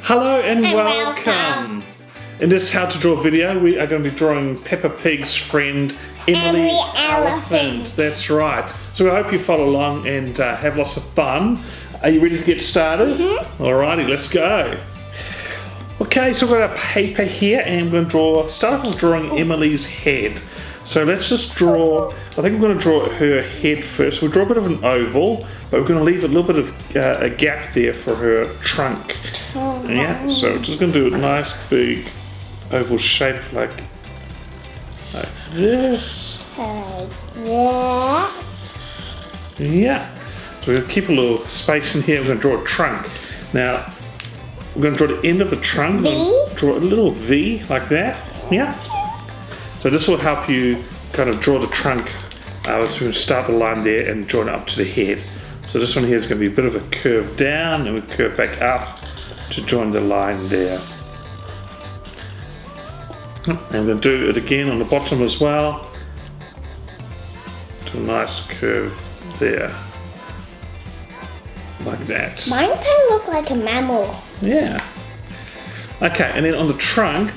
Hello and welcome. In this how to draw video, we are going to be drawing Peppa Pig's friend Emily Elephant. That's right. So I hope you follow along and have lots of fun. Are you ready to get started? Alrighty, let's go. Okay, so we've got our paper here and we're going to start off with drawing Emily's head. So let's just draw, I think we're going to draw her head first. We'll draw a bit of an oval, but we're going to leave a little bit of a gap there for her trunk. Yeah, so we're just going to do a nice big oval shape like this. Yeah. So we're going to keep a little space in here. We're going to draw a trunk. Now, we're going to draw the end of the trunk. We're going to draw a little V like that. Yeah. So this will help you kind of draw the trunk. So we'll start the line there and join it up to the head. So this one here is going to be a bit of a curve down and we curve back up to join the line there. And we're going to do it again on the bottom as well. Do a nice curve there. Like that. Mine kind of look like a mammal. Yeah. Okay, and then on the trunk,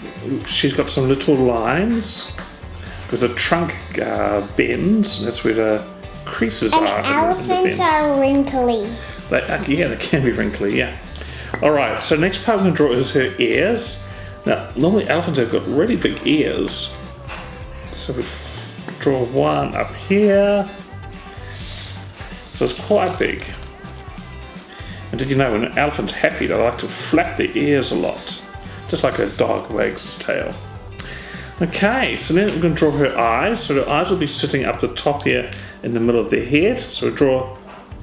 she's got some little lines because the trunk bends, and that's where the creases and are. And elephants are wrinkly. Yeah, they can be wrinkly, yeah. Alright, so next part we're going to draw is her ears. Now, normally elephants have got really big ears. So we draw one up here. So it's quite big. And did you know when an elephant's happy, they like to flap their ears a lot. Just like a dog wags its tail. Okay, so then we're going to draw her eyes. So her eyes will be sitting up the top here in the middle of the head. So we draw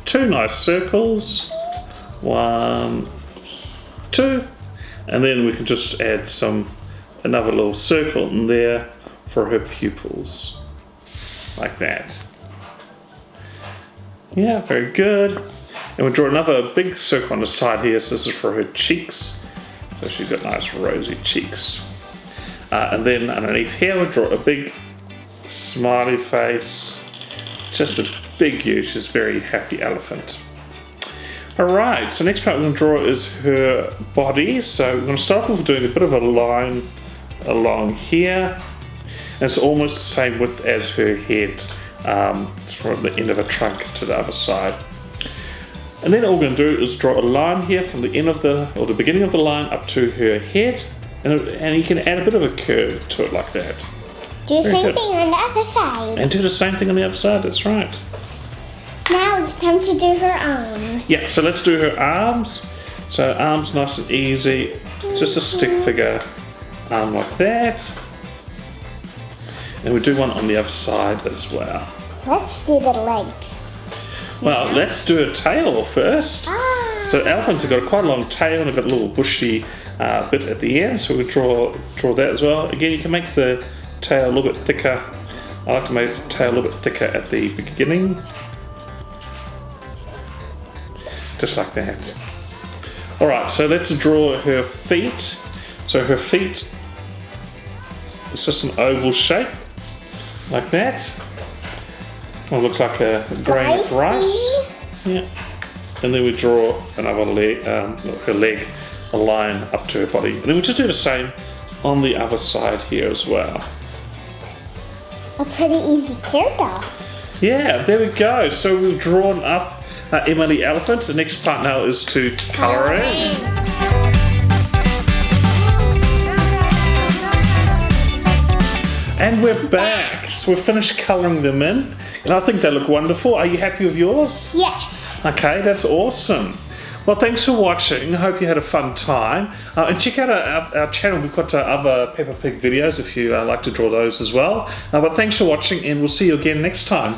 two nice circles. 1, 2. And then we can just add another little circle in there for her pupils. Like that. Yeah, very good. And we'll draw another big circle on the side here. So this is for her cheeks. So she's got nice rosy cheeks. And then underneath here we'll draw a big smiley face. Just a big U. She's a very happy elephant. Alright, so next part we're going to draw is her body. So we're going to start off with doing a bit of a line along here. And it's almost the same width as her head from the end of her trunk to the other side. And then all we're going to do is draw a line here from the end of the beginning of the line up to her head. And you can add a bit of a curve to it like that. Do the same thing on the other side. And do the same thing on the other side, that's right. Now it's time to do her arms. Yeah, so let's do her arms. So arms nice and easy. Just a stick figure arm like that. And we do one on the other side as well. Let's do the legs. Well, let's do a tail first. So elephants have got quite a long tail and they've got a little bushy bit at the end. So we draw that as well. Again, you can make the tail a little bit thicker. I like to make the tail a little bit thicker at the beginning. Just like that. Alright, so let's draw her feet. So her feet is just an oval shape. Like that. It looks like a grain of rice. Yeah. And then we draw another leg, her leg, a line up to her body. And then we just do the same on the other side here as well. A pretty easy character. Yeah, there we go. So we've drawn up Emily Elephant. The next part now is to colour in. And we're back. So we've finished colouring them in. And I think they look wonderful. Are you happy with yours? Yes. Okay, that's awesome. Well, thanks for watching. I hope you had a fun time. And check out our channel. We've got other Peppa Pig videos if you like to draw those as well. But thanks for watching and we'll see you again next time.